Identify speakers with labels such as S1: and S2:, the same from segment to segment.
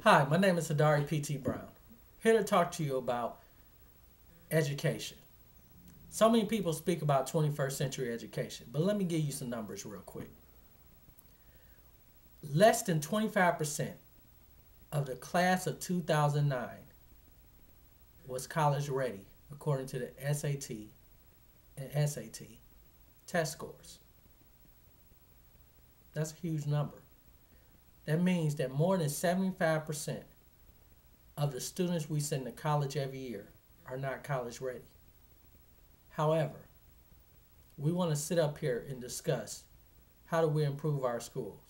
S1: Hi, my name is Hadari P.T. Brown, here to talk to you about education. So many people speak about 21st century education, but let me give you some numbers real quick. Less than 25% of the class of 2009 was college ready, according to the SAT and SAT test scores. That's a huge number. That means that more than 75% of the students we send to college every year are not college ready. However, we want to sit up here and discuss how do we improve our schools.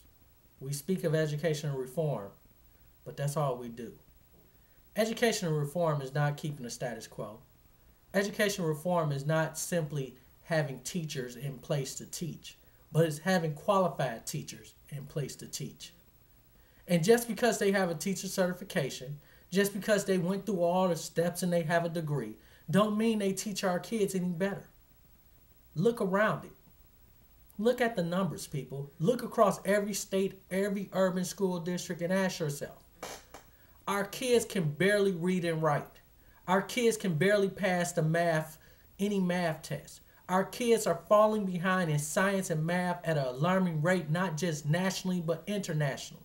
S1: We speak of educational reform, but that's all we do. Educational reform is not keeping the status quo. Educational reform is not simply having teachers in place to teach, but it's having qualified teachers in place to teach. And just because they have a teacher certification, just because they went through all the steps and they have a degree, don't mean they teach our kids any better. Look around it. Look at the numbers, people. Look across every state, every urban school district, and ask yourself, our kids can barely read and write. Our kids can barely pass any math test. Our kids are falling behind in science and math at an alarming rate, not just nationally, but internationally.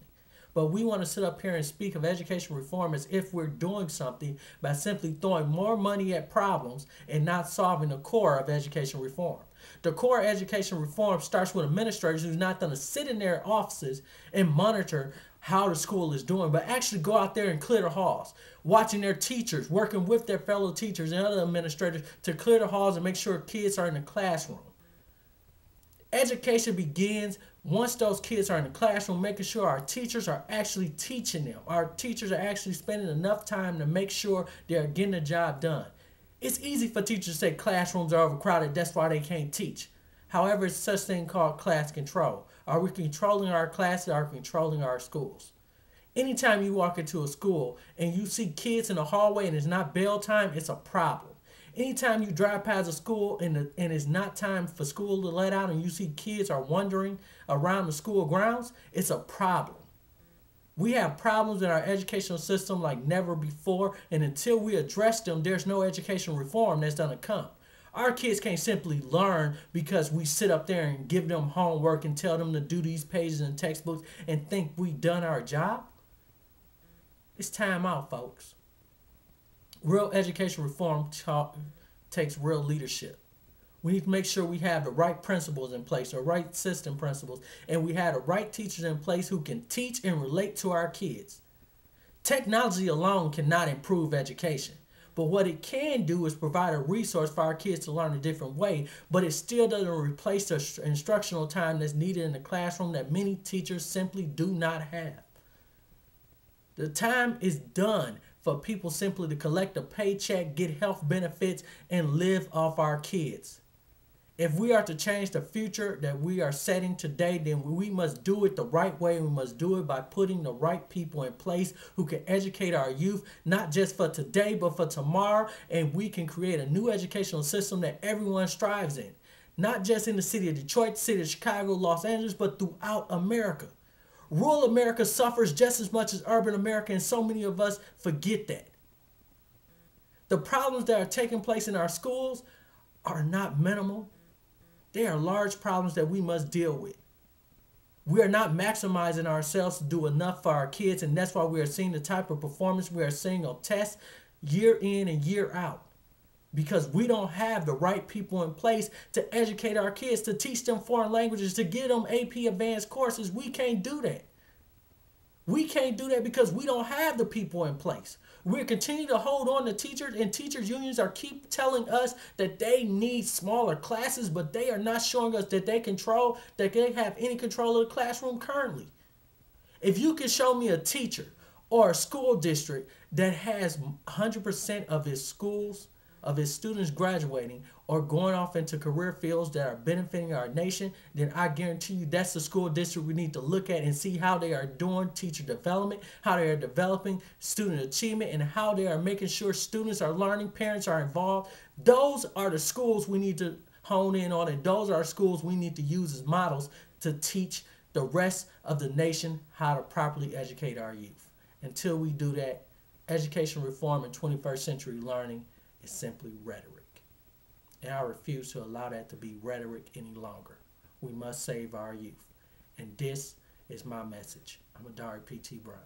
S1: But we want to sit up here and speak of education reform as if we're doing something by simply throwing more money at problems and not solving the core of education reform. The core of education reform starts with administrators who's not going to sit in their offices and monitor how the school is doing, but actually go out there and clear the halls, watching their teachers, working with their fellow teachers and other administrators to clear the halls and make sure kids are in the classroom. Education begins once those kids are in the classroom, making sure our teachers are actually teaching them. Our teachers are actually spending enough time to make sure they're getting the job done. It's easy for teachers to say classrooms are overcrowded, that's why they can't teach. However, it's such thing called class control. Are we controlling our classes? Are we controlling our schools? Anytime you walk into a school and you see kids in the hallway and it's not bell time, it's a problem. Anytime you drive past a school and it's not time for school to let out and you see kids are wandering around the school grounds, it's a problem. We have problems in our educational system like never before, and until we address them, there's no education reform that's going to come. Our kids can't simply learn because we sit up there and give them homework and tell them to do these pages in textbooks and think we've done our job. It's time out, folks. Real education reform takes real leadership. We need to make sure we have the right principles in place, the right system principles, and we have the right teachers in place who can teach and relate to our kids. Technology alone cannot improve education, but what it can do is provide a resource for our kids to learn a different way, but it still doesn't replace the instructional time that's needed in the classroom that many teachers simply do not have. The time is done for people simply to collect a paycheck, get health benefits, and live off our kids. If we are to change the future that we are setting today, then we must do it the right way. We must do it by putting the right people in place who can educate our youth, not just for today, but for tomorrow. And we can create a new educational system that everyone strives in, not just in the city of Detroit, city of Chicago, Los Angeles, but throughout America. Rural America suffers just as much as urban America, and so many of us forget that. The problems that are taking place in our schools are not minimal. They are large problems that we must deal with. We are not maximizing ourselves to do enough for our kids, and that's why we are seeing the type of performance we are seeing on tests year in and year out. Because we don't have the right people in place to educate our kids, to teach them foreign languages, to give them AP advanced courses. We can't do that. We can't do that because we don't have the people in place. We're continuing to hold on to teachers, and teachers unions are keep telling us that they need smaller classes, but they are not showing us that they have any control of the classroom currently. If you can show me a teacher or a school district that has 100% of its students graduating or going off into career fields that are benefiting our nation, then I guarantee you that's the school district we need to look at and see how they are doing teacher development, how they are developing student achievement, and how they are making sure students are learning, parents are involved. Those are the schools we need to hone in on, and those are schools we need to use as models to teach the rest of the nation how to properly educate our youth. Until we do that, education reform in 21st century learning is simply rhetoric. And I refuse to allow that to be rhetoric any longer. We must save our youth. And this is my message. I'm Adari P.T. Brown.